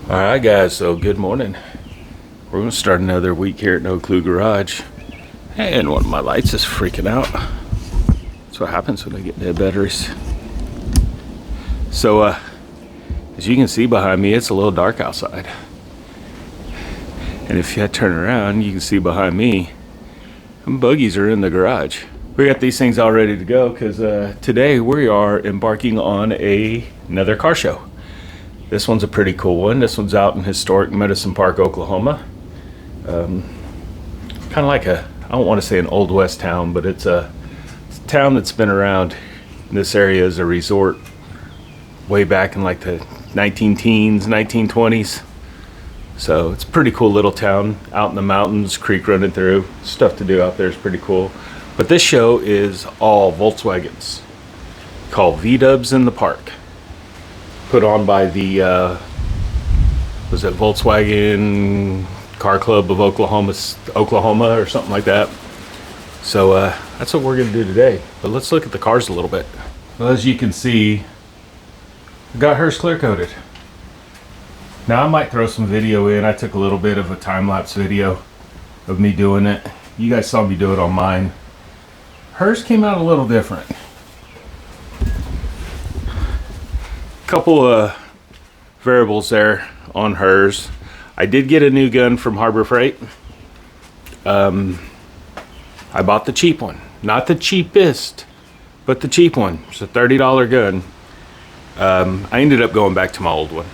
All right, guys, so good morning. We're going to start another week here at No Clue Garage. And one of my lights is freaking out. That's what happens when I get dead batteries. So, as you can see behind me, it's a little dark outside. And if you turn around, you can see behind me, some buggies are in the garage. We got these things all ready to go because today we are embarking on another car show. This one's a pretty cool one. This one's out in historic Medicine Park, Oklahoma. Kind of like I don't want to say an old west town, but it's a town that's been around in this area as a resort way back in like the 19-teens, 1920s. So it's a pretty cool little town out in the mountains, creek running through. Stuff to do out there is pretty cool. But this show is all Volkswagens, called V-Dubs in the Park. Put on by the, was it Volkswagen Car Club of Oklahoma or something like that. So that's what we're going to do today. But let's look at the cars a little bit. Well, as you can see, I got hers clear coated. Now I might throw some video in. I took a little bit of a time-lapse video of me doing it. You guys saw me do it on mine. Hers came out a little different. Couple of variables there on hers. I did get a new gun from Harbor Freight. I bought the cheap one. Not the cheapest, but the cheap one. It's a $30 gun. I ended up going back to my old one.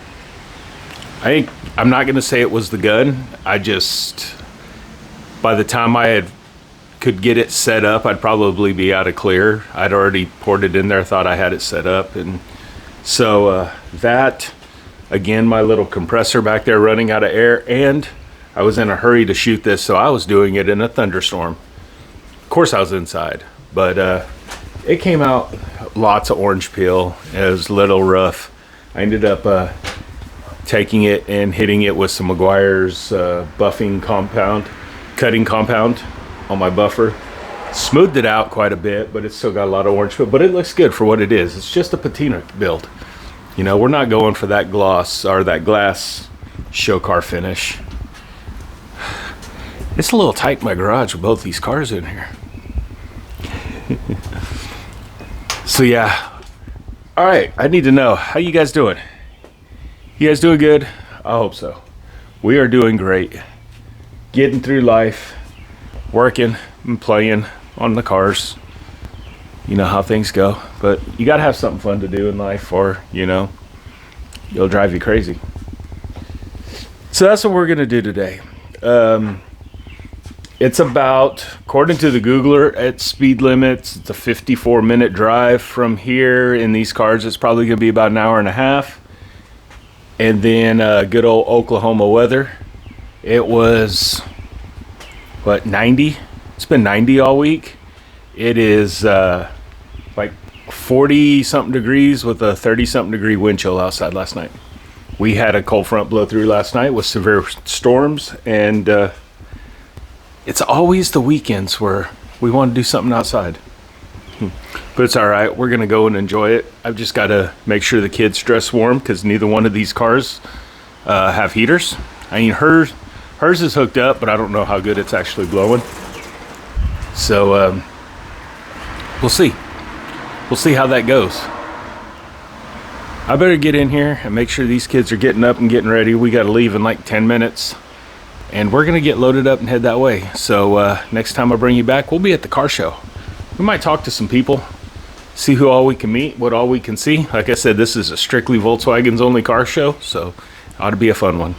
I'm not going to say it was the gun. I just, by the time could get it set up, I'd probably be out of clear. I'd already poured it in there, thought I had it set up. And so that, again, my little compressor back there running out of air. And I was in a hurry to shoot this, so I was doing it in a thunderstorm. Of course I was inside, but it came out lots of orange peel. It was a little rough. I ended up taking it and hitting it with some Meguiar's buffing compound, cutting compound on my buffer. Smoothed it out quite a bit, but it's still got a lot of orange peel. But it looks good for what it is. It's just a patina build. You know, we're not going for that gloss or that glass show car finish. It's a little tight in my garage with both these cars in here. So yeah. All right, I need to know, how you guys doing? You guys doing good? I hope so. We are doing great. Getting through life, working and playing on the cars. You know how things go. But you got to have something fun to do in life, or, you know, it'll drive you crazy. So that's what we're going to do today. It's about, according to the Googler, at speed limits, it's a 54-minute drive from here. In these cars, it's probably going to be about an hour and a half. And then good old Oklahoma weather. It was, what, 90? It's been 90 all week. It is like 40-something degrees with a 30-something degree wind chill outside last night. We had a cold front blow through last night with severe storms, and it's always the weekends where we want to do something outside. But it's all right. We're going to go and enjoy it. I've just got to make sure the kids dress warm because neither one of these cars have heaters. I mean, hers is hooked up, but I don't know how good it's actually blowing. So we'll see. We'll see how that goes. I better get in here and make sure these kids are getting up and getting ready. We got to leave in like 10 minutes. And we're going to get loaded up and head that way. So next time I bring you back, we'll be at the car show. We might talk to some people, see who all we can meet, what all we can see. Like I said, this is a strictly Volkswagens only car show, so it ought to be a fun one.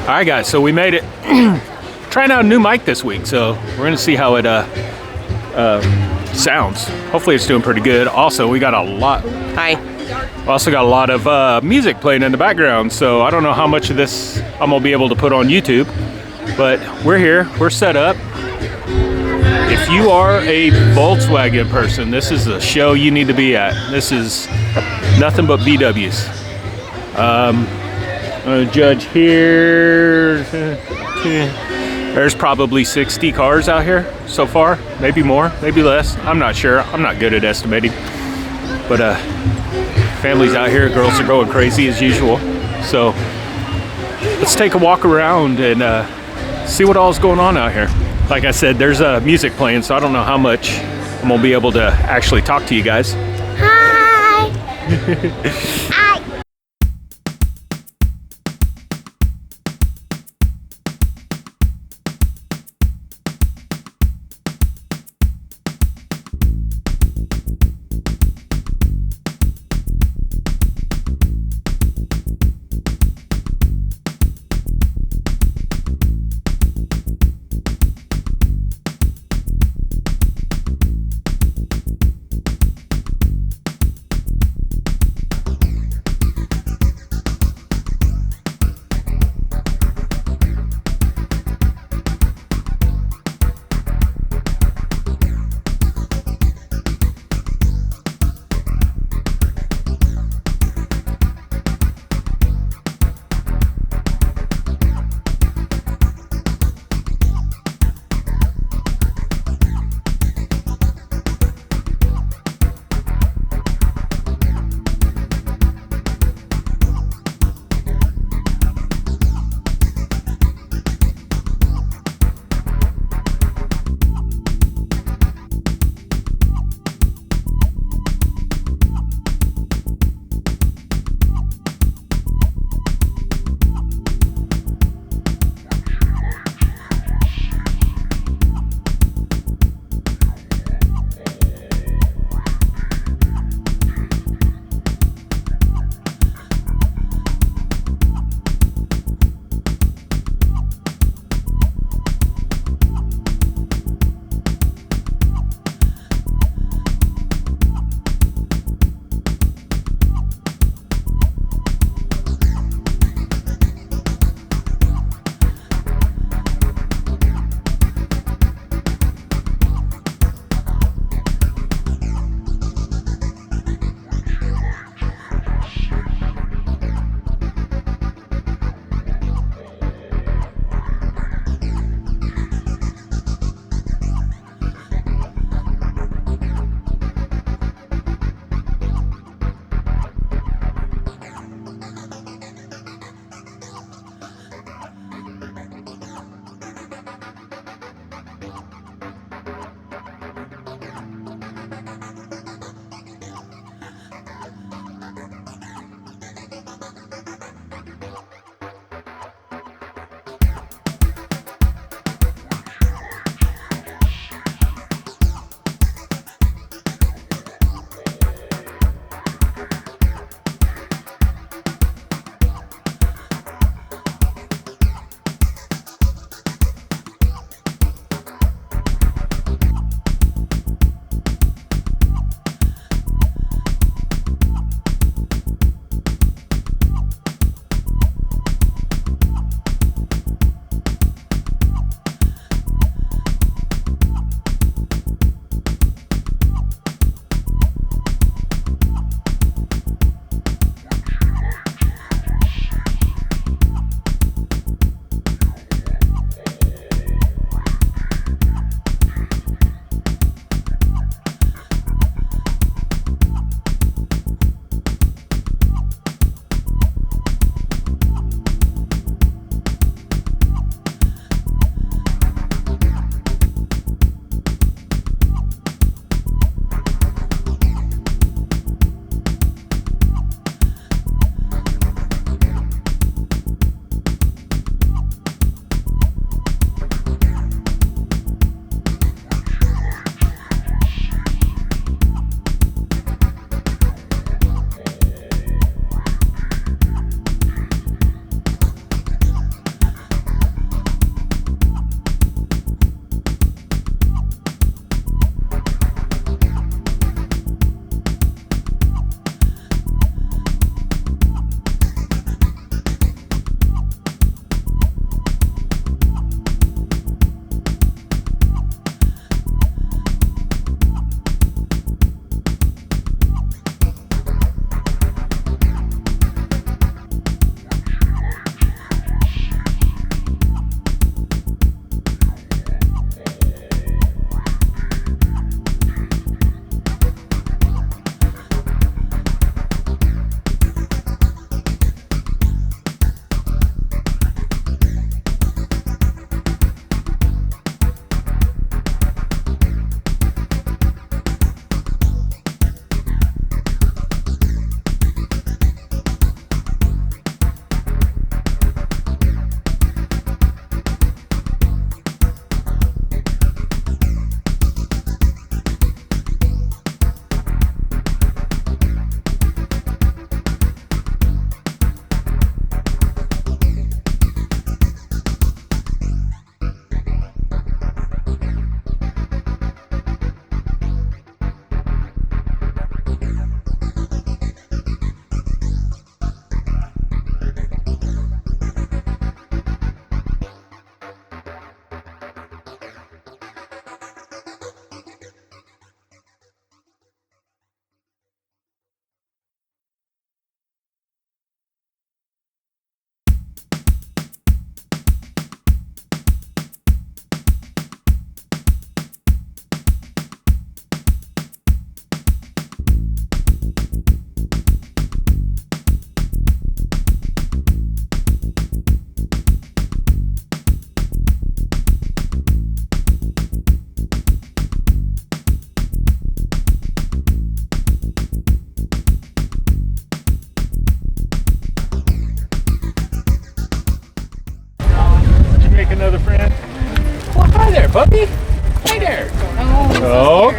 All right, guys, so we made it. Trying out a new mic this week, so we're gonna see how it sounds. Hopefully it's doing pretty good. Also, we got a lot. Hi. We also got a lot of music playing in the background, so I don't know how much of this I'm gonna be able to put on YouTube, but we're here, we're set up. If you are a Volkswagen person, this is the show you need to be at. This is nothing but VWs. I'm gonna judge here. There's probably 60 cars out here so far, maybe more, maybe less. I'm not sure. I'm not good at estimating. But families out here, girls are going crazy as usual. So let's take a walk around and see what all's going on out here. Like I said, there's music playing, so I don't know how much I'm gonna be able to actually talk to you guys. Hi. Hi.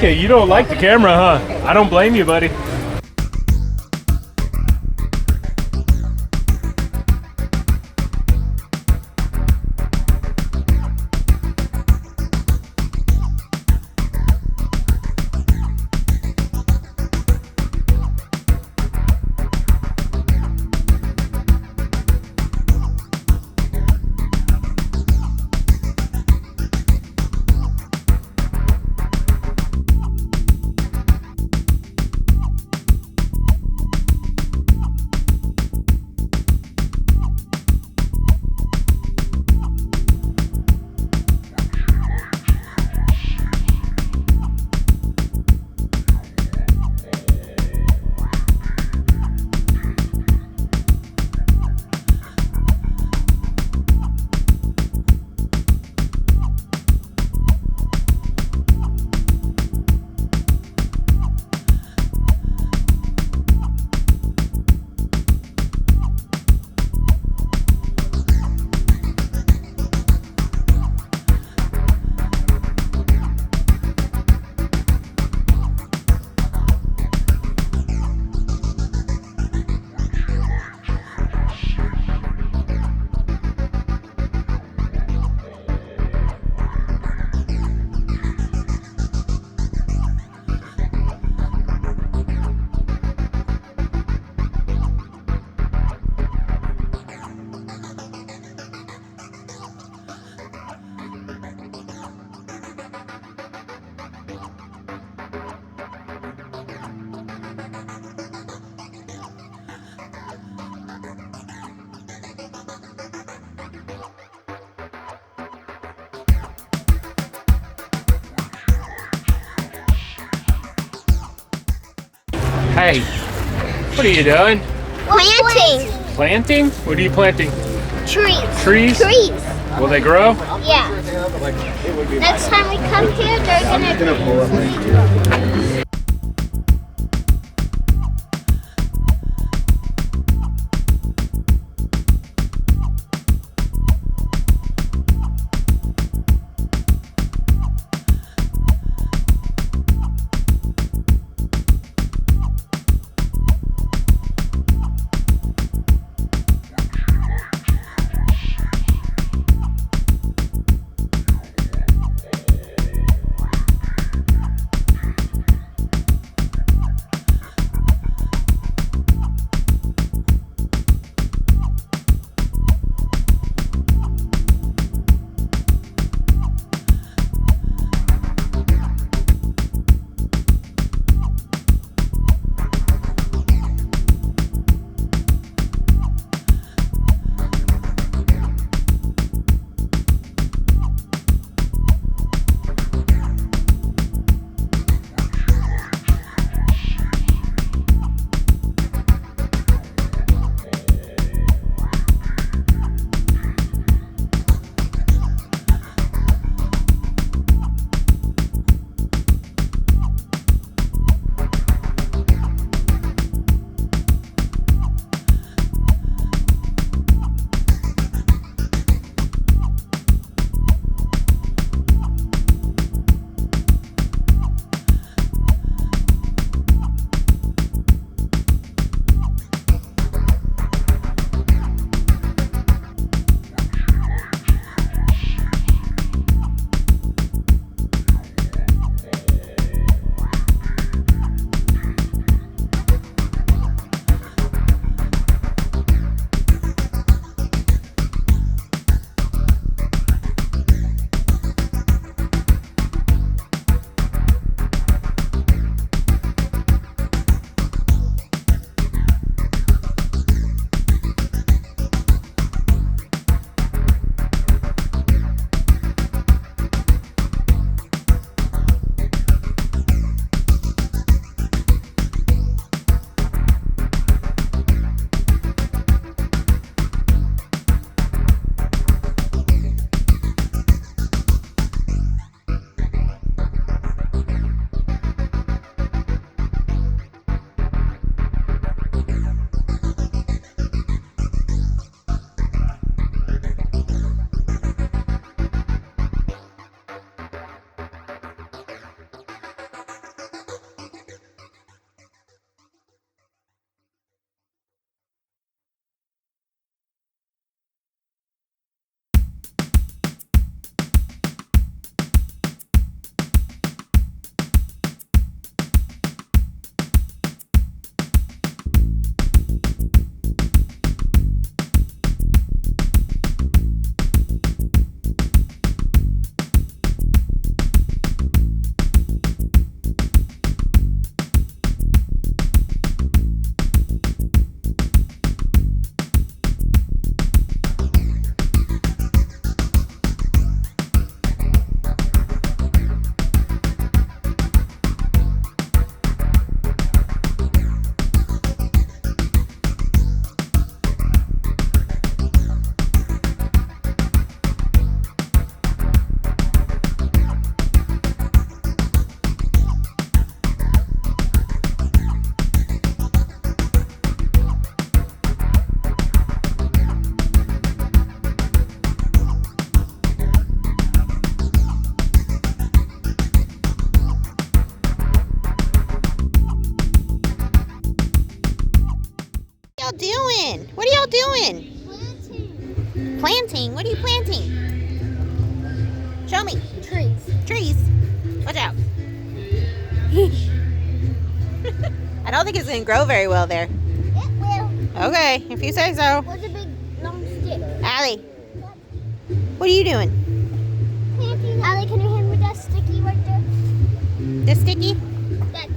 Okay, you don't like the camera, huh? I don't blame you, buddy. Hey, what are you doing? Planting. Planting? What are you planting? Trees. Trees? Trees. Will they grow? Yeah. Next time we come here, they're gonna. y'all doing? What are y'all doing? Planting. What are you planting? Show me. Trees. Trees. Watch out. I don't think it's going to grow very well there. It will. Okay, if you say so. What's a big long stick? Allie, what are you doing? Planting. Allie, can you hand me that sticky right there? This sticky? That's.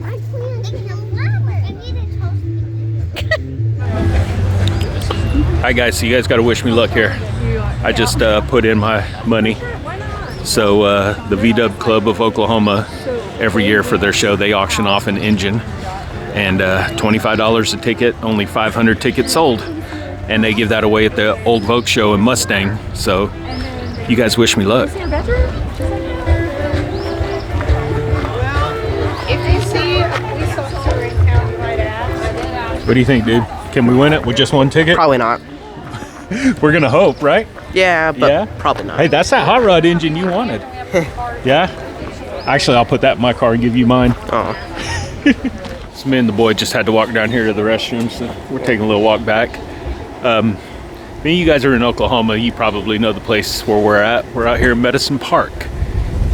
I'm planting a flower. I need a toast. Hi guys, so you guys got to wish me luck here. I just put in my money. So the VW Club of Oklahoma, every year for their show, they auction off an engine. And $25 a ticket, only 500 tickets sold. And they give that away at the Old Vogue show in Mustang. So you guys wish me luck. If you see a police officer in town, you might ask. What do you think, dude? Can we win it with just one ticket? Probably not. We're gonna hope, right? Yeah, but Yeah? probably not. Hey, that's that hot rod engine you wanted. Yeah? Actually, I'll put that in my car and give you mine. Oh. So me and the boy just had to walk down here to the restroom, so we're taking a little walk back. Me, you guys are in Oklahoma. You probably know the place where we're at. We're out here in Medicine Park,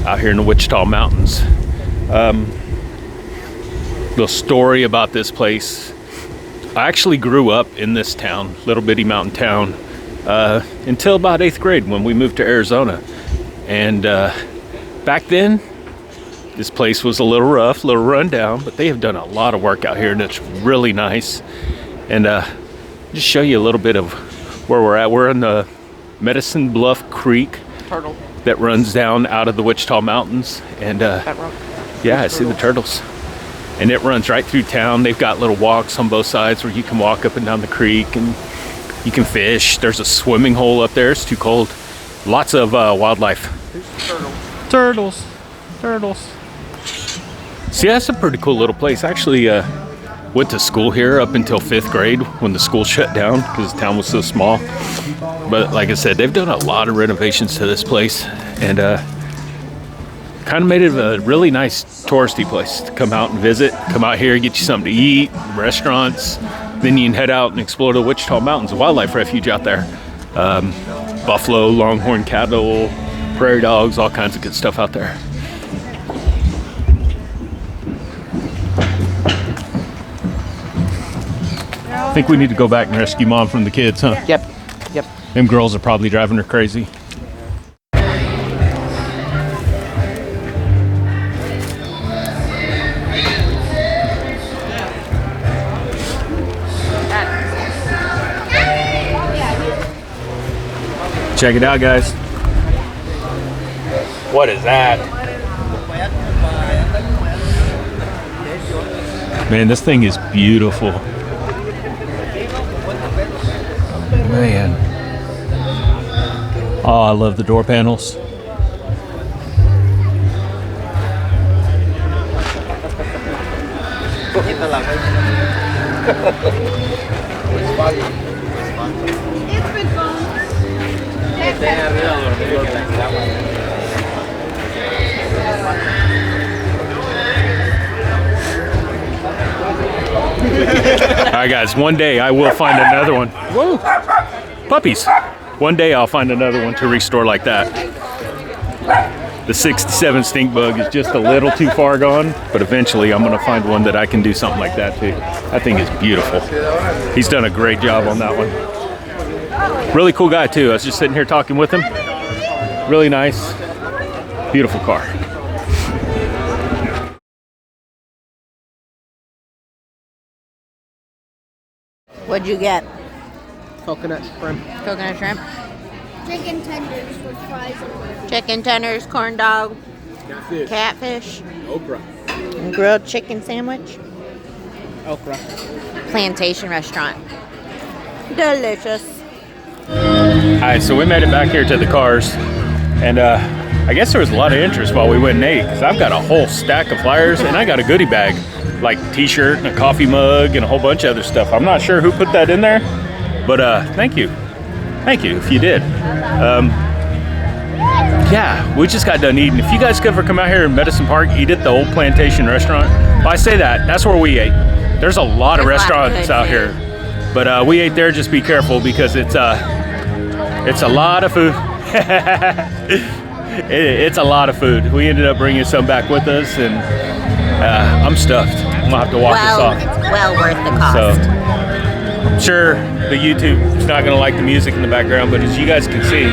out here in the Wichita Mountains. Little story about this place. I actually grew up in this town, little bitty mountain town, until about 8th grade when we moved to Arizona. And back then, this place was a little rough, a little run down, but they have done a lot of work out here, and it's really nice. And just show you a little bit of where we're at. We're in the Medicine Bluff Creek Turtle. that runs down out of the Wichita Mountains. And That rock. yeah, I see the turtles. And it runs right through town. They've got little walks on both sides where you can walk up and down the creek and you can fish. There's a swimming hole up there. It's too cold. Lots of wildlife. Turtles. See, that's a pretty cool little place. I actually went to school here up until 5th grade when the school shut down because the town was so small. But like I said, they've done a lot of renovations to this place and kind of made it a really nice touristy place to come out and visit. Come out here, get you something to eat, restaurants. Then you can head out and explore the Wichita Mountains, a wildlife refuge out there. Buffalo, longhorn cattle, prairie dogs, all kinds of good stuff out there. I think we need to go back and rescue Mom from the kids, huh? Yep. Them girls are probably driving her crazy. Check it out, guys. What is that? Man, this thing is beautiful. Man. Oh, I love the door panels. All right, guys, one day I will find another one. Whoa, puppies. One day I'll find another one to restore like that. The 67 stink bug is just a little too far gone, but eventually I'm gonna find one that I can do something like that too. That thing is beautiful. He's done a great job on that one. Really cool guy too. I was just sitting here talking with him. Really nice, beautiful car. What'd you get? Coconut shrimp. Coconut shrimp? Chicken tenders with fries and Chicken tenders, corn dog, catfish, Okra. and grilled chicken sandwich. Okra. Plantation restaurant. Delicious. All right, so we made it back here to the cars, and I guess there was a lot of interest while we went and ate, because I've got a whole stack of flyers, and I got a goodie bag, like t-shirt and a coffee mug and a whole bunch of other stuff. I'm not sure who put that in there, but thank you if you did. Yeah, we just got done eating. If you guys could ever come out here in Medicine Park, eat at the old Plantation restaurant. Well, I say that's where we ate. There's a lot of There's a lot of restaurants good out food. here, but we ate there. Just be careful because it's a lot of food. It's a lot of food. We ended up bringing some back with us, and I'm stuffed. I'm gonna have to walk this off. It's well worth the cost. So, I'm sure the YouTube's not gonna like the music in the background, but as you guys can see,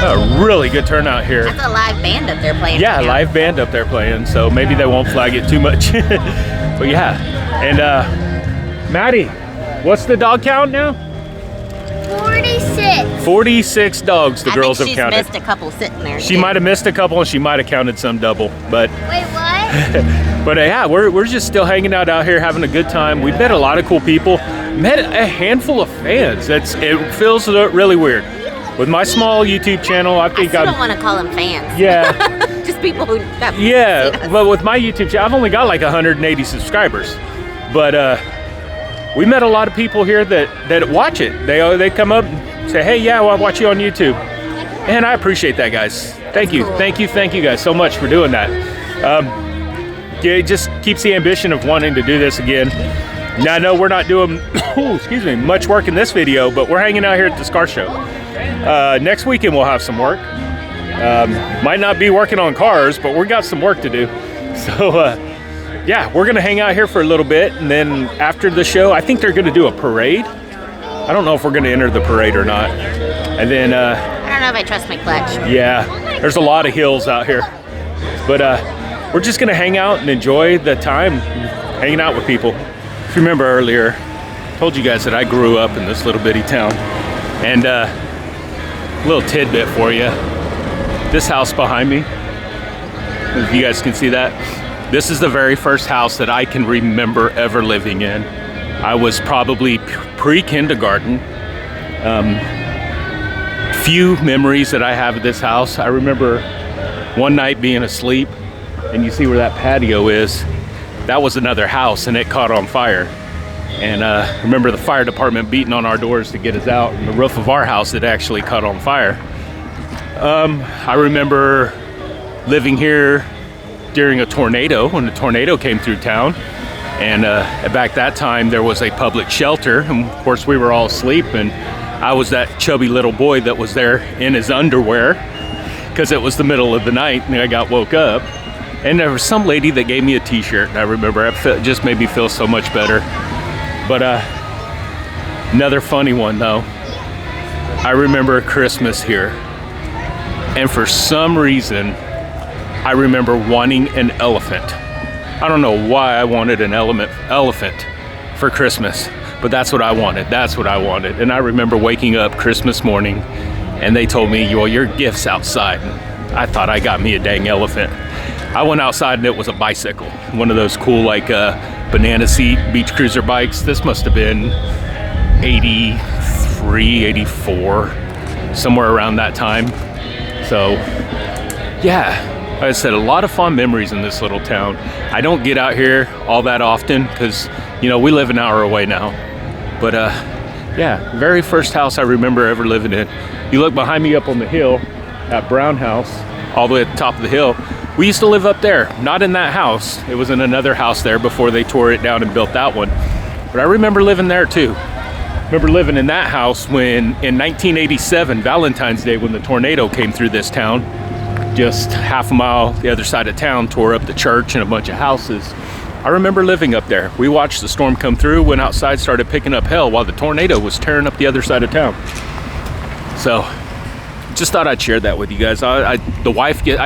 a really good turnout here. That's a live band up there playing. Yeah, right now. live band up there playing, so maybe they won't flag it too much. But yeah, and Maddie, what's the dog count now? 46. 46 dogs the girls I have think she's counted. missed a couple sitting there. She too. might have missed a couple, and she might have counted some double, but Wait, what? but yeah, we're just still hanging out here, having a good time. We've met a lot of cool people, met a handful of fans. It feels really weird. With my small YouTube channel, I I think still I'm don't want to call them fans. yeah. Just people who. That Yeah, see us. but with my YouTube channel, I've only got like 180 subscribers. But we met a lot of people here that watch it. They come up and say, hey, yeah, well, I watch you on YouTube. And I appreciate that, guys. Thank you. cool. Thank you guys so much for doing that. It just keeps the ambition of wanting to do this again. Now, I know we're not doing much work in this video, but we're hanging out here at this car show. Next weekend we'll have some work. Might not be working on cars, but we got some work to do. So yeah, we're gonna hang out here for a little bit, and then after the show, I think they're gonna do a parade. I don't know if we're gonna enter the parade or not. And then I don't know if I trust my clutch. yeah, there's a lot of hills out here, but we're just gonna hang out and enjoy the time hanging out with people. If you remember earlier, I told you guys that I grew up in this little bitty town, and little tidbit for you. This house behind me, if you guys can see that, this is the very first house that I can remember ever living in. I was probably pre-kindergarten. Few memories that I have of this house. I remember one night being asleep, and you see where that patio is. That was another house, and it caught on fire. And I remember the fire department beating on our doors to get us out, and the roof of our house had actually caught on fire. I remember living here during a tornado, when the tornado came through town. And back that time, there was a public shelter, and of course we were all asleep, and I was that chubby little boy that was there in his underwear, because it was the middle of the night, and I got woke up. And there was some lady that gave me a t-shirt, and I remember it just made me feel so much better. But another funny one though, I remember Christmas here, and for some reason I remember wanting an elephant. I don't know why I wanted an elephant for Christmas, but that's what I wanted. That's what I wanted. And I remember waking up Christmas morning, and they told me, well, your gift's outside. And I thought I got me a dang elephant. I went outside, and it was a bicycle, one of those cool like banana seat beach cruiser bikes. This must have been 83, 84, somewhere around that time. So yeah, like I said, a lot of fond memories in this little town. I don't get out here all that often because, you know, we live an hour away now. But yeah, very first house I remember ever living in. You look behind me up on the hill, that brown house, all the way at the top of the hill. We used to live up there, not in that house. It was in another house there before they tore it down and built that one. But I remember living there too. Remember living in that house when, in 1987, Valentine's Day, when the tornado came through this town, just half a mile the other side of town, tore up the church and a bunch of houses. I remember living up there. We watched the storm come through, went outside, started picking up hell while the tornado was tearing up the other side of town. So, just thought I'd share that with you guys. I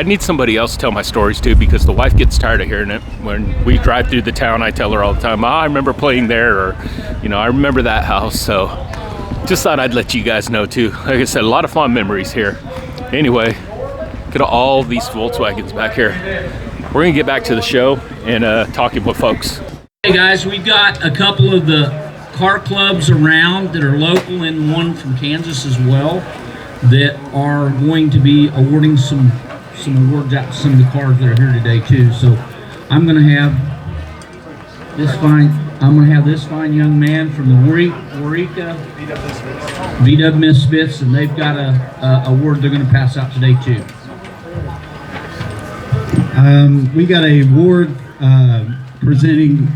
need somebody else to tell my stories too, because the wife gets tired of hearing it. When we drive through the town, I tell her all the time, I remember playing there, or, you know, I remember that house. So, just thought I'd let you guys know too. Like I said, a lot of fond memories here. Anyway, look at all these Volkswagens back here. We're gonna get back to the show and talking with folks. Hey guys, we've got a couple of the car clubs around that are local and one from Kansas as well that are going to be awarding some awards out to some of the cars that are here today too. So I'm gonna have this fine young man from the Waurika VW Misfits, and they've got a award they're gonna pass out today too. We got a award presenting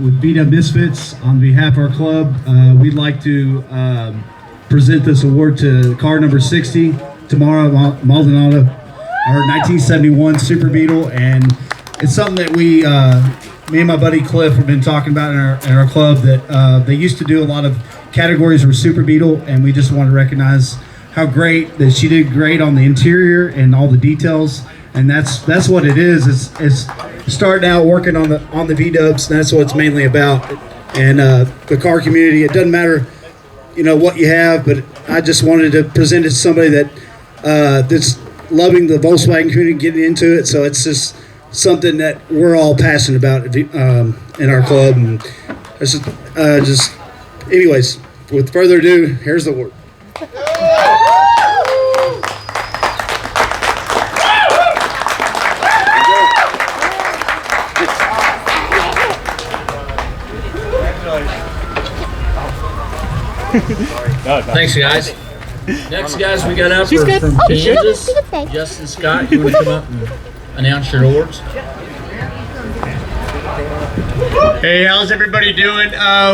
with Beat Up Misfits on behalf of our club. We'd like to present this award to car number 60, Tamara Maldonado, our 1971 Super Beetle, and it's something that me and my buddy Cliff have been talking about in our club, that they used to do a lot of categories for Super Beetle, and we just want to recognize how great that she did great on the interior and all the details, and that's what it is. It's starting out working on the V-dubs, and that's what it's mainly about. And the car community, it doesn't matter, what you have, but I just wanted to present it to somebody that's loving the Volkswagen community, getting into it. So it's just something that we're all passionate about in our club. And it's just anyways, with further ado, here's the award. Thanks, guys. Next, guys, we got up from Kansas. Justin Scott, you want to come up and announce your awards? Hey, how's everybody doing?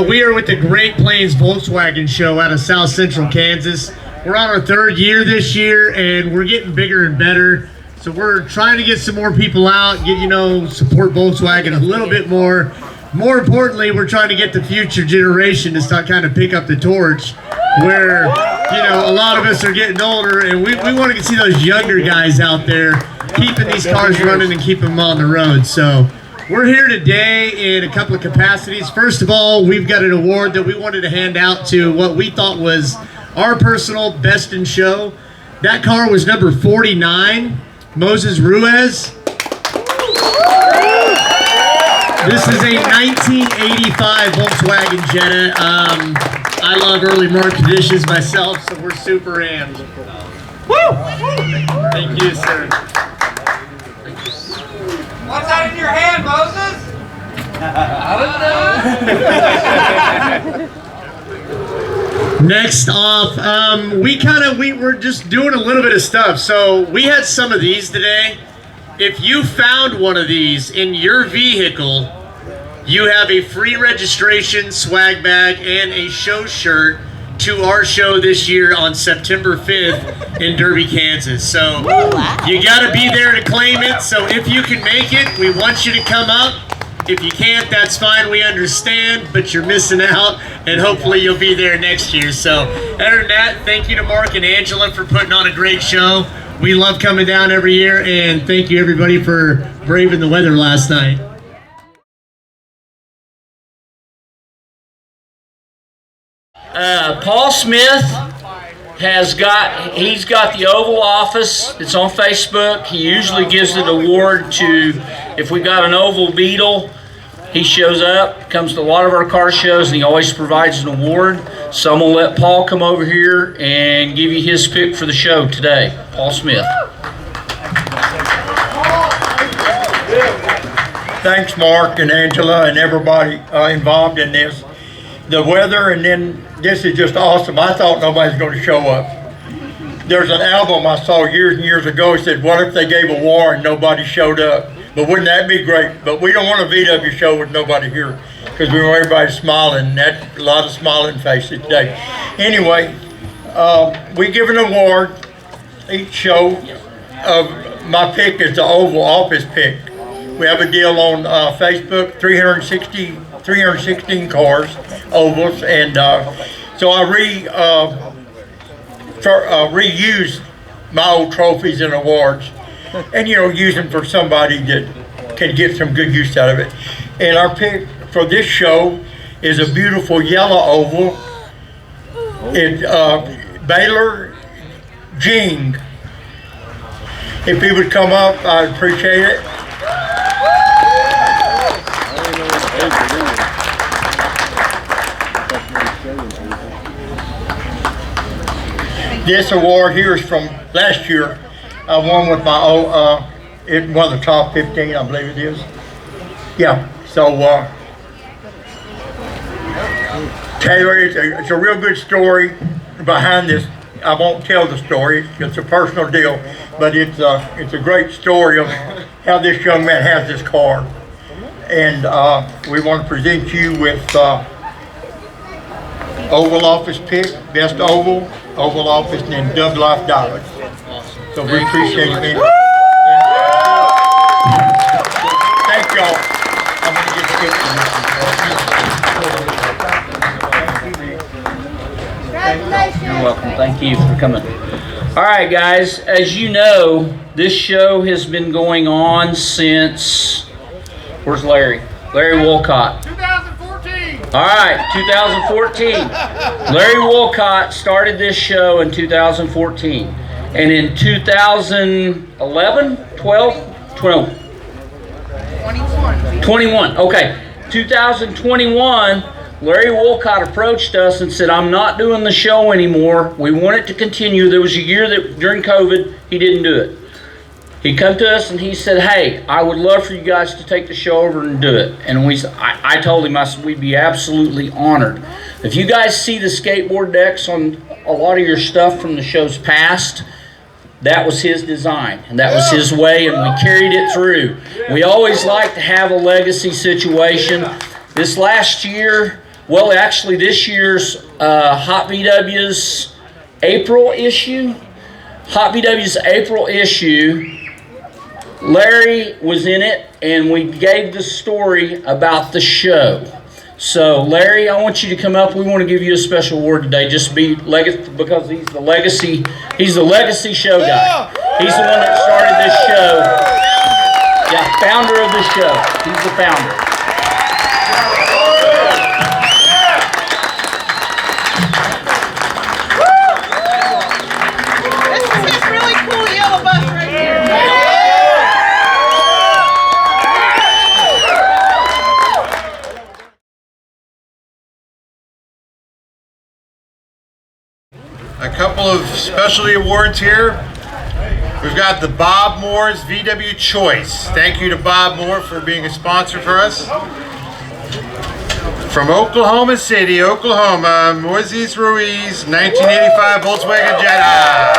We are with the Great Plains Volkswagen Show out of South Central Kansas. We're on our 3rd year this year, and we're getting bigger and better. So we're trying to get some more people out, support Volkswagen a little bit more. More importantly, we're trying to get the future generation to start kind of pick up the torch, where, a lot of us are getting older, and we want to see those younger guys out there keeping these cars running and keeping them on the road. So we're here today in a couple of capacities. First of all, we've got an award that we wanted to hand out to what we thought was our personal best in show. That car was number 49, Moses Ruiz. This is a 1985 Volkswagen Jetta. I love early market conditions myself, so we're super amped. Woo! Thank you, sir. What's that in your hand, Moses? I don't know. Next off, we were just doing a little bit of stuff. So we had some of these today. If you found one of these in your vehicle, you have a free registration, swag bag, and a show shirt to our show this year on September 5th in Derby, Kansas. So you got to be there to claim it. So if you can make it, we want you to come up. If you can't, that's fine. We understand, but you're missing out, and hopefully you'll be there next year. So other than that, thank you to Mark and Angela for putting on a great show. We love coming down every year, and thank you everybody for braving the weather last night. Paul Smith he's got the Oval Office. It's on Facebook. He usually gives an award to, if we got an Oval Beetle, he shows up, comes to a lot of our car shows, and he always provides an award. So I'm going to let Paul come over here and give you his pick for the show today. Paul Smith. Thanks, Mark and Angela and everybody involved in this. The weather, and then this is just awesome. I thought nobody's going to show up. There's an album I saw years and years ago. It said, what if they gave a war and nobody showed up? But wouldn't that be great? But we don't want a VW show with nobody here, because we want everybody smiling. That's a lot of smiling faces today. Anyway, we give an award each show. My pick is the Oval Office pick. We have a deal on Facebook, 316 cars, ovals, and so I reuse my old trophies and awards, and use them for somebody that can get some good use out of it. And our pick for this show is a beautiful yellow oval. It's Baylor Jing. If he would come up, I'd appreciate it. This award here is from last year. I won with my one of the top 15, I believe it is. Yeah, so Taylor, it's a real good story behind this. I won't tell the story, it's a personal deal, but it's a great story of how this young man has this car. And we want to present you with Oval Office pick, Best Oval, Oval Office, and then Dub Life Dollars. So we appreciate you being here. Thank y'all. I'm going to get pictures. You're welcome. Thank you for coming. All right, guys. As you know, this show has been going on since. Where's Larry? Larry Wolcott. 2014. All right, 2014. Larry Wolcott started this show in 2014. And in 2011, 12, 21. Okay, 2021, Larry Wolcott approached us and said, I'm not doing the show anymore. We want it to continue. There was a year that during COVID, he didn't do it. He come to us and he said, hey, I would love for you guys to take the show over and do it. And I told him, I said, we'd be absolutely honored. If you guys see the skateboard decks on a lot of your stuff from the shows past, that was his design, and that was his way, and we carried it through. We always like to have a legacy situation. This last year, well, actually this year's Hot VW's April issue, Larry was in it, and we gave the story about the show. So, Larry, I want you to come up. We want to give you a special award today, just because he's the legacy show guy. He's the one that started this show. Yeah, founder of the show. He's the founder. This is his really cool yellow bus right here. A couple of specialty awards here. We've got the Bob Moore's VW Choice. Thank you to Bob Moore for being a sponsor for us. From Oklahoma City, Oklahoma, Moises Ruiz, 1985 Volkswagen Jetta.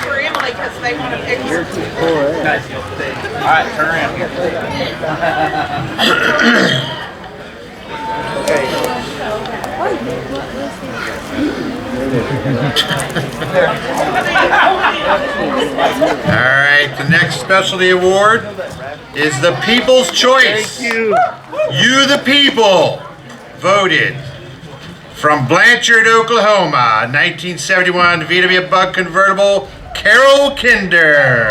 For Emily, because they want a picture. All right, turn around. All right, the next specialty award is the People's Choice. Thank you. You, the people, voted. From Blanchard, Oklahoma, 1971 VW Bug convertible, Carol Kinder.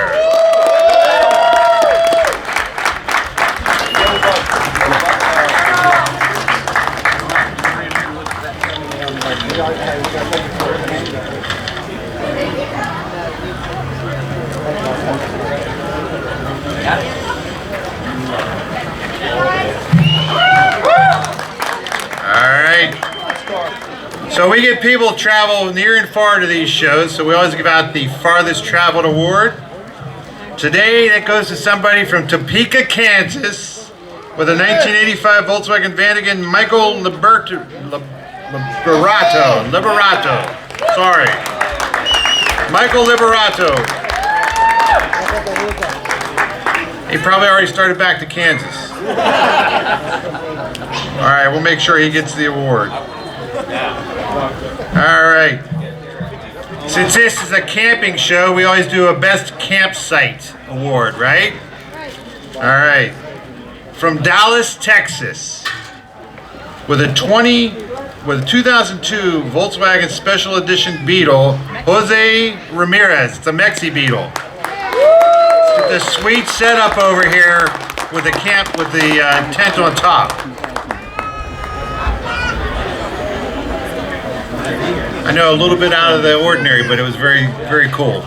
So we get people to travel near and far to these shows, so we always give out the farthest traveled award. Today that goes to somebody from Topeka, Kansas, with a 1985 Volkswagen Vanagon, Michael Liberato. Sorry. Michael Liberato. He probably already started back to Kansas. All right, we'll make sure he gets the award. All right. Since this is a camping show, we always do a Best Campsite Award, right? All right. From Dallas, Texas, with a 2002 Volkswagen Special Edition Beetle, Jose Ramirez. It's a Mexi Beetle. The sweet setup over here with the tent on top. I know, a little bit out of the ordinary, but it was very, very cool.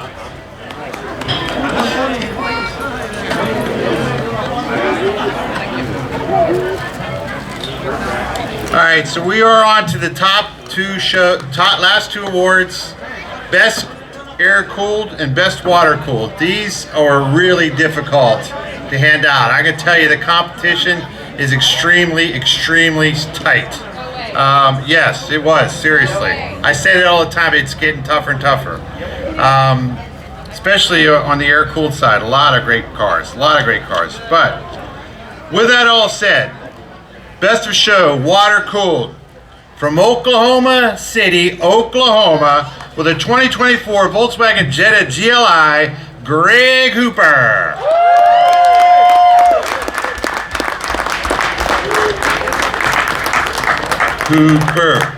All right, so we are on to the last two awards: Best Air-Cooled and Best Water-Cooled. These are really difficult to hand out. I can tell you the competition is extremely, extremely tight. Yes, it was, seriously. I say it all the time, it's getting tougher and tougher. especially on the air-cooled side. A lot of great cars, But with that all said, best of show, water-cooled, from Oklahoma City, Oklahoma, with a 2024 Volkswagen Jetta GLI, Greg Hooper. Hooper.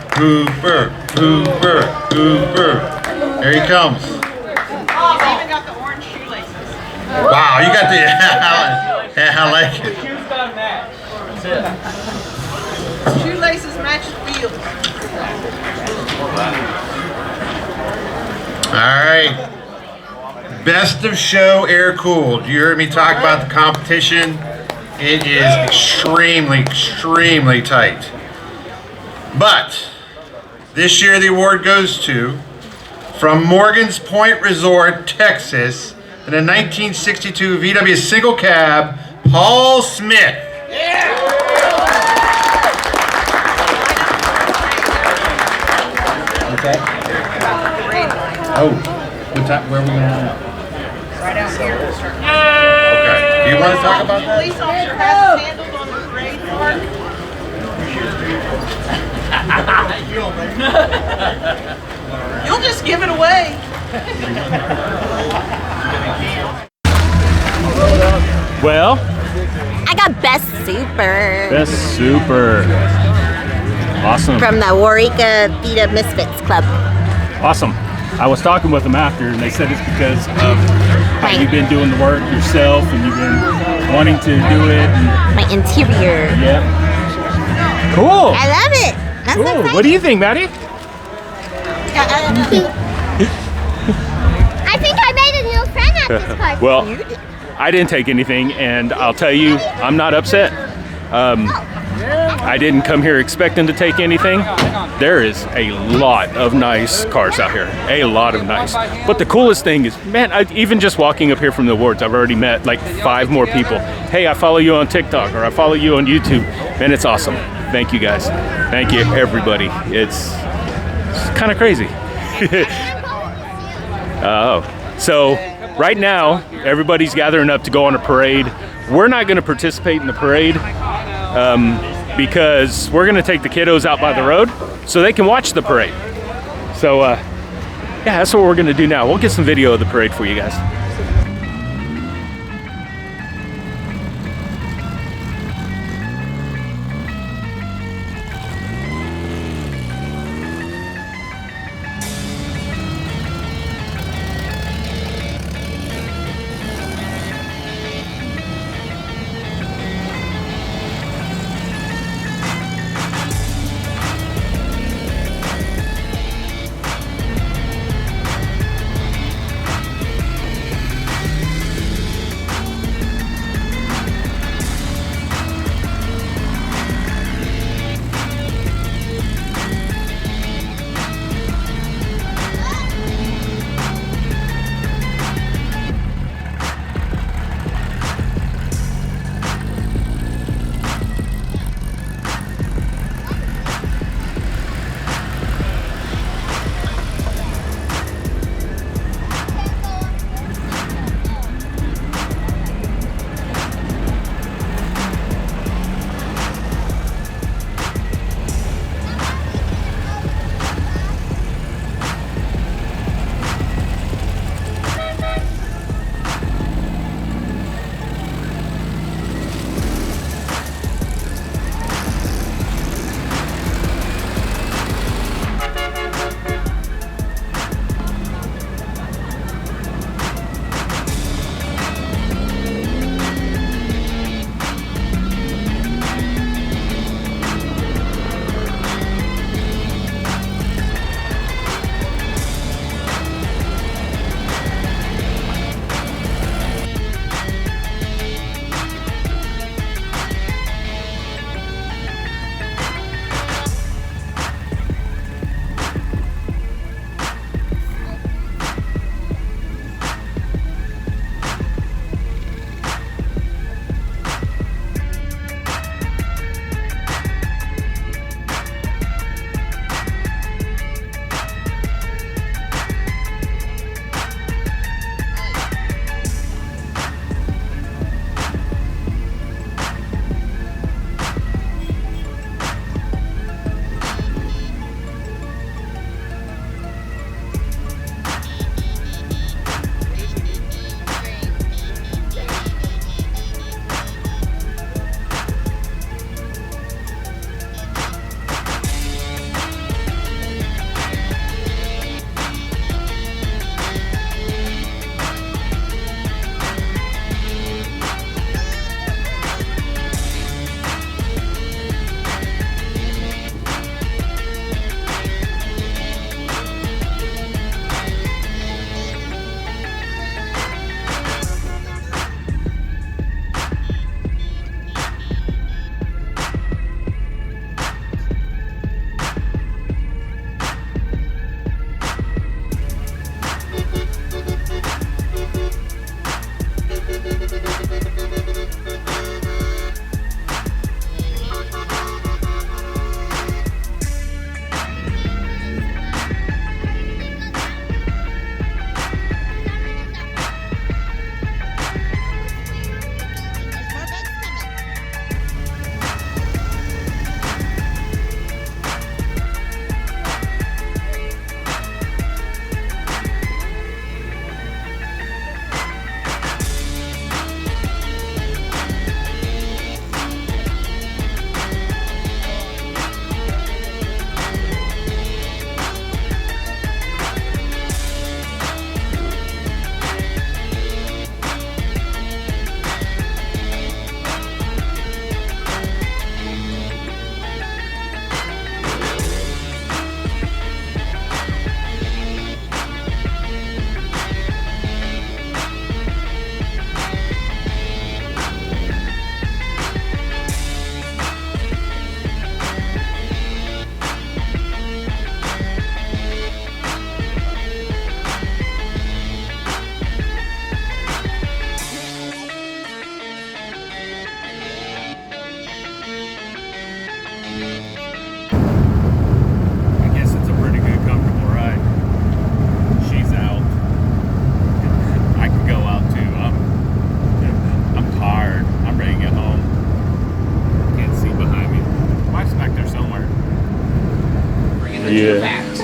Here he comes. He's even got the orange shoelaces. Wow, you got the, I like it. Shoelaces match the wheels. All right. Best of show air cooled. You heard me talk about the competition. It is extremely tight. But this year the award goes to, from Morgan's Point Resort, Texas, in a 1962 VW single cab, Paul Smith. Okay. Oh, where are we going now? Right out here. Okay. Do you want to talk about that? Police officer has handled on the parade park. You'll just give it away. Well, I got Best Super Best Super. Awesome. from the Warika Vita Misfits Club. Awesome. I was talking with them after, and they said it's because of how you've been doing the work yourself, and you've been wanting to do it. And, My interior. yeah. Cool. I love it. That's Cool. exciting. What do you think, Maddie? I think I made a new friend at this park. Well, I didn't take anything, and I'll tell you, I'm not upset. I didn't come here expecting to take anything. There is a lot of nice cars out here. A lot of nice. But the coolest thing is, man, even just walking up here from the awards, I've already met like 5 more people. Hey, I follow you on TikTok, or I follow you on YouTube. Man, it's awesome. Thank you guys. Thank you, everybody. It's kind of crazy. Oh, so right now, everybody's gathering up to go on a parade. We're not going to participate in the parade because we're going to take the kiddos out by the road so they can watch the parade. So, yeah, that's what we're going to do now. We'll get some video of the parade for you guys.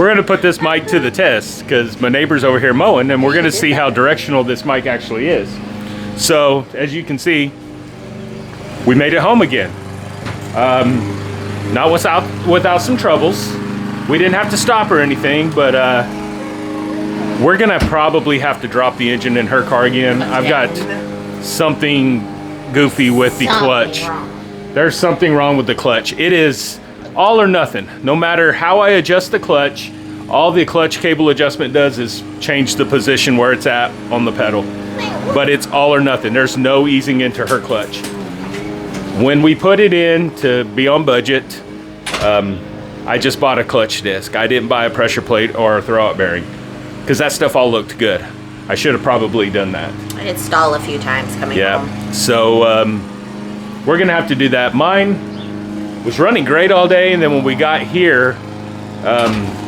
We're gonna put this mic to the test because my neighbor's over here mowing, and we're gonna see how directional this mic actually is. So, as you can see, we made it home again. Not without some troubles. We didn't have to stop or anything, but we're gonna probably have to drop the engine in her car again. I've got something goofy with the clutch. There's something wrong with the clutch. It is all or nothing. No matter how I adjust the clutch, all the clutch cable adjustment does is change the position where it's at on the pedal. But it's all or nothing. There's no easing into her clutch. When we put it in to be on budget, I just bought a clutch disc. I didn't buy a pressure plate or a throwout bearing because that stuff all looked good. I should have probably done that. I did stall a few times coming home. So we're gonna have to do that. Mine was running great all day, and then when we got here,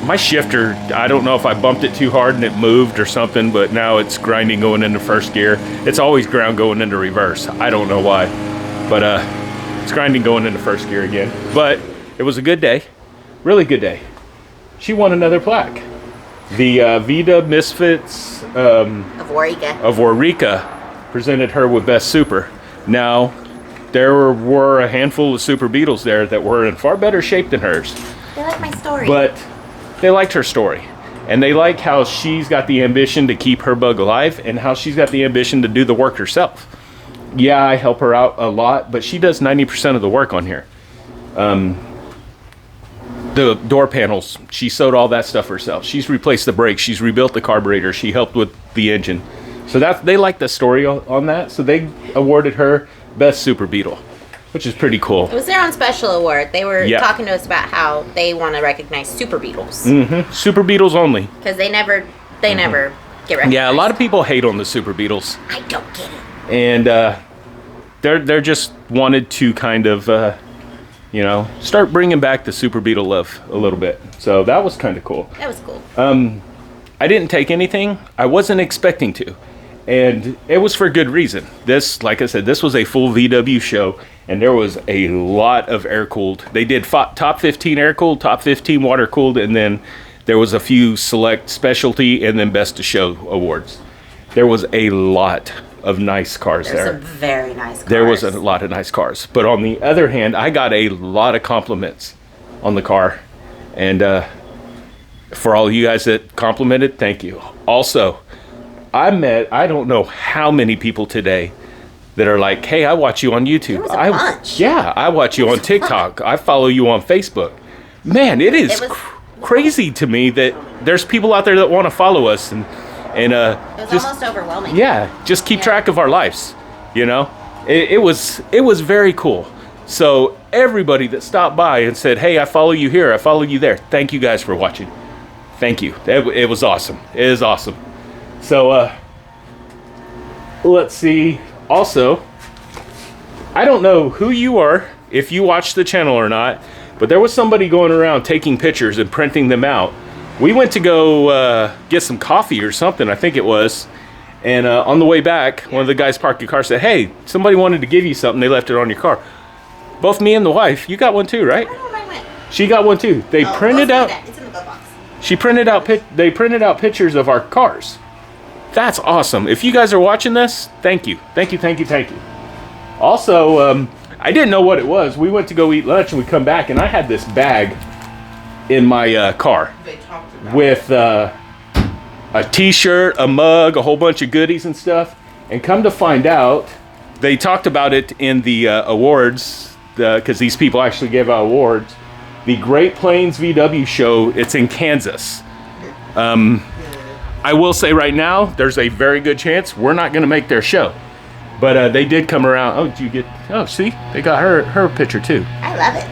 my shifter, I don't know if I bumped it too hard and it moved or something, but now it's grinding going into first gear. It's always ground going into reverse. I don't know why, but it's grinding going into first gear again. But it was a good day, really good day. She won another plaque. The VW Misfits Of Waurika presented her with Best Super. Now, there were a handful of Super Beetles there that were in far better shape than hers. They like my story. But they liked her story. And they like how she's got the ambition to keep her bug alive and how she's got the ambition to do the work herself. Yeah, I help her out a lot, but she does 90% of the work on here. The door panels, she sewed all that stuff herself. She's replaced the brakes, she's rebuilt the carburetor, she helped with the engine. So they like the story on that, so they awarded her Best Super Beetle, which is pretty cool. It was their own special award. They were talking to us about how they want to recognize Super Beetles. Super Beetles only. Because they never get recognized. Yeah, a lot of people hate on the Super Beetles. I don't get it. And they're just wanted to kind of start bringing back the Super Beetle love a little bit. So that was kind of cool. That was cool. I didn't take anything. I wasn't expecting to. And it was for good reason. This, like I said, this was a full VW show, and there was a lot of air-cooled. They did top 15 air-cooled, top 15 water-cooled, and then there was a few select specialty and then Best of Show awards. There was a lot of nice cars there. There's some very nice cars. There was a lot of nice cars. But on the other hand, I got a lot of compliments on the car. And for all you guys that complimented, thank you. Also, I met, I don't know how many people today that are like, hey, I watch you on YouTube. There was a bunch. Yeah, I watch you on TikTok. I follow you on Facebook. Man, it is crazy to me that there's people out there that want to follow us and it was just, almost overwhelming. Yeah, just keep track of our lives, you know? It was very cool. So everybody that stopped by and said, hey, I follow you here, I follow you there, thank you guys for watching. Thank you. It was awesome. It is awesome. So, let's see. Also, I don't know who you are, if you watch the channel or not, but there was somebody going around taking pictures and printing them out. We went to go get some coffee or something, I think it was. And on the way back, one of the guys parked the car and said, hey, somebody wanted to give you something. They left it on your car. Both me and the wife, you got one too, right? I don't know where mine went. She got one too. They printed out. It's in the glove box. She printed out. They printed out pictures of our cars. That's awesome. If you guys are watching this, thank you. Thank you, thank you, thank you. Also, I didn't know what it was. We went to go eat lunch and we come back and I had this bag in my car with a t-shirt, a mug, a whole bunch of goodies and stuff. And come to find out, they talked about it in the awards, because these people actually gave out awards. The Great Plains VW show, it's in Kansas. I will say right now, there's a very good chance we're not going to make their show. But they did come around. Oh, did you get... Oh, see? They got her picture too. I love it.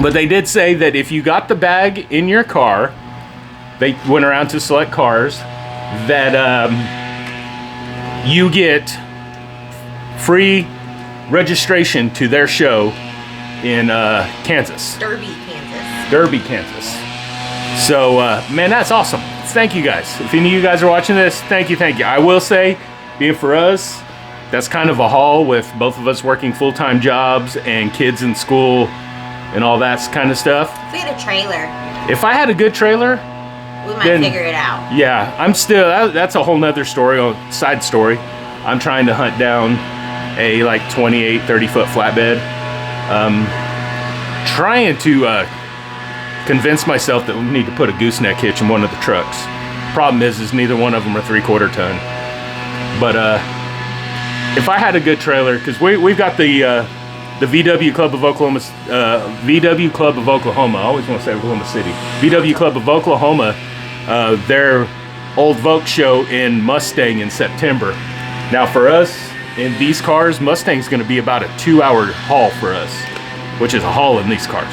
But they did say that if you got the bag in your car, they went around to select cars, that you get free registration to their show in Kansas. Derby, Kansas. So, man, that's awesome. Thank you guys. If any of you guys are watching this, thank you, thank you. I will say, being for us, that's kind of a haul with both of us working full-time jobs and kids in school and all that kind of stuff. If we had a trailer. If I had a good trailer, We might then figure it out. yeah, I'm still. That's a whole nother story, side story. I'm trying to hunt down a like 28, 30-foot flatbed. Trying to convince myself that we need to put a gooseneck hitch in one of the trucks. Problem is neither one of them are 3/4 ton. But if I had a good trailer, because we've got the VW Club of Oklahoma, VW Club of Oklahoma. I always want to say Oklahoma City. VW Club of Oklahoma. Their old Vogue show in Mustang in September. Now for us in these cars, Mustang's going to be about a 2-hour haul for us, which is a haul in these cars.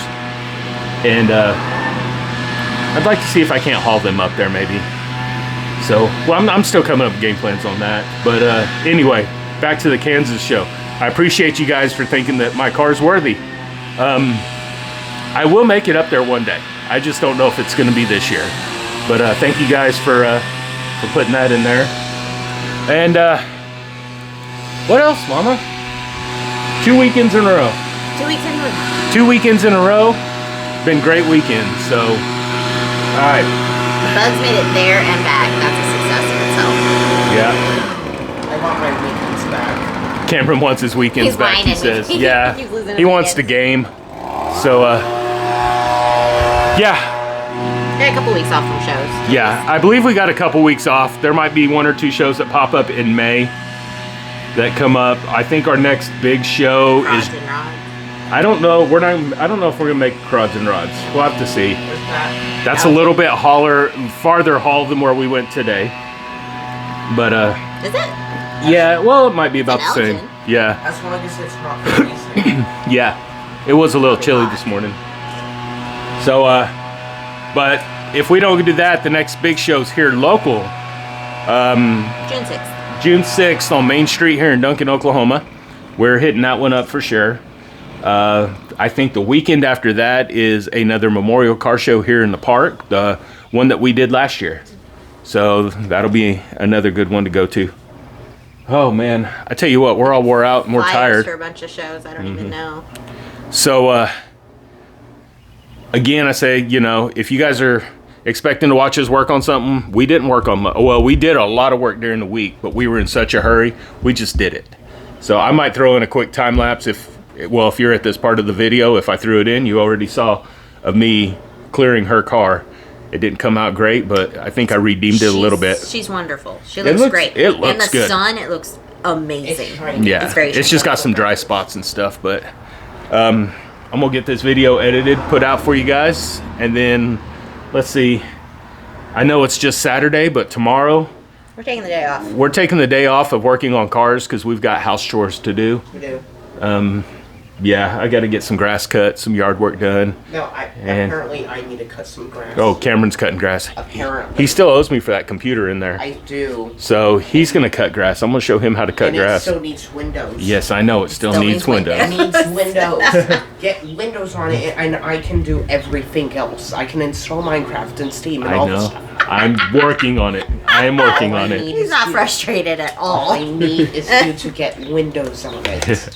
And I'd like to see if I can't haul them up there maybe. So, well, I'm still coming up with game plans on that. But anyway, back to the Kansas show. I appreciate you guys for thinking that my car's worthy. I will make it up there one day. I just don't know if it's going to be this year. But thank you guys for putting that in there. And what else, Mama? 2 weekends in a row. 2 weeks in a row. 2 weekends in a row. Been great weekends. So, all right. Bugs made it there and back. That's a success in itself. Yeah. I want my weekends back. Cameron wants his weekends He's back. He whining. says, He's yeah. losing He his wants to weekends. game. So, yeah. Got a couple weeks off from shows. Yeah, I believe we got a couple weeks off. There might be 1 or 2 shows that pop up in May that come up. I think our next big show Rods is. and rods. I don't know. I don't know if we're gonna make Rods and Rods. We'll have to see. Where's that? That's a little bit farther haul than where we went today. But Is it? yeah. Well, it might be about in the same. Elgin. Yeah, As long as it's not freezing. yeah. It was a little chilly this morning. So, but if we don't do that, the next big show's here local. June 6th. June 6th on Main Street here in Duncan, Oklahoma. We're hitting that one up for sure. I think the weekend after that is another memorial car show here in the park, the one that we did last year. So that'll be another good one to go to. Oh man, I tell you what, we're all wore out and we're Flyers tired. for a bunch of shows. I don't even know. So again, I say, you know, if you guys are expecting to watch us work on something, we didn't work on well, we did a lot of work during the week, but we were in such a hurry, we just did it. So I might throw in a quick time lapse if you're at this part of the video. If I threw it in, you already saw of me clearing her car. It didn't come out great, but I think I redeemed it a little bit. She's wonderful. She looks great. It looks in the good. sun, it looks amazing. Yeah, it's just got some dry spots and stuff, but I'm gonna get this video edited, put out for you guys, and then let's see. I know it's just Saturday, but tomorrow We're taking the day off. we're taking the day off of working on cars because we've got house chores to do. We do. Yeah, I got to get some grass cut, some yard work done. No, And- apparently I need to cut some grass. Oh, Cameron's cutting grass. Apparently. He still owes me for that computer in there. I do. So he's gonna cut grass. I'm gonna show him how to cut And grass. it still needs windows. Yes, I know it still needs windows. It needs windows. Get windows on it, and I can do everything else. I can install Minecraft and Steam and I all know. this stuff. I'm working on it. I am working on it. He's not frustrated at All all. I need is you to get windows on it.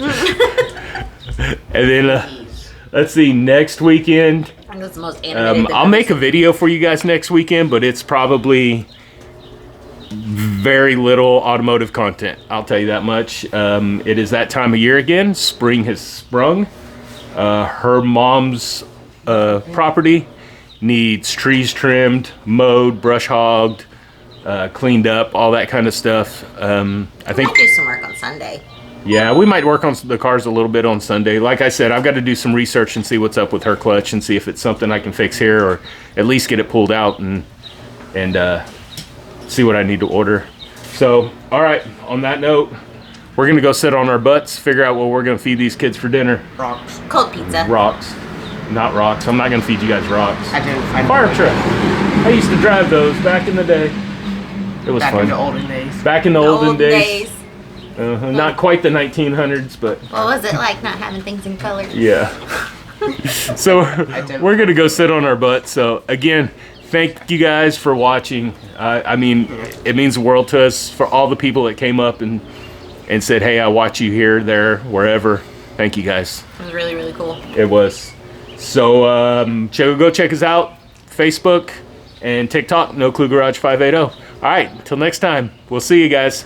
And then let's see, next weekend. I think that's the most animated. I'll make a video for you guys next weekend, but it's probably very little automotive content. I'll tell you that much. It is that time of year again. Spring has sprung. Her mom's property needs trees trimmed, mowed, brush hogged, cleaned up, all that kind of stuff. I think. We'll do some work on Sunday. Yeah, we might work on the cars a little bit on Sunday. Like I said, I've got to do some research and see what's up with her clutch and see if it's something I can fix here or at least get it pulled out and see what I need to order. So, all right, on that note, we're going to go sit on our butts, figure out what we're going to feed these kids for dinner. Rocks. Cold pizza. Rocks. Not rocks. I'm not going to feed you guys rocks. I didn't find Fire truck. I used to drive those back in the day. It was back fun. in the olden days. Back in the olden days. days. Not quite the 1900s, but What was it like not having things in color? yeah. So we're gonna go sit on our butts. So again, thank you guys for watching. I mean, it means the world to us for all the people that came up and said, "Hey, I watch you here, there, wherever." Thank you guys. It was really, really cool. It was. So go check us out. Facebook, And TikTok, No Clue Garage 580. All right, until next time, we'll see you guys.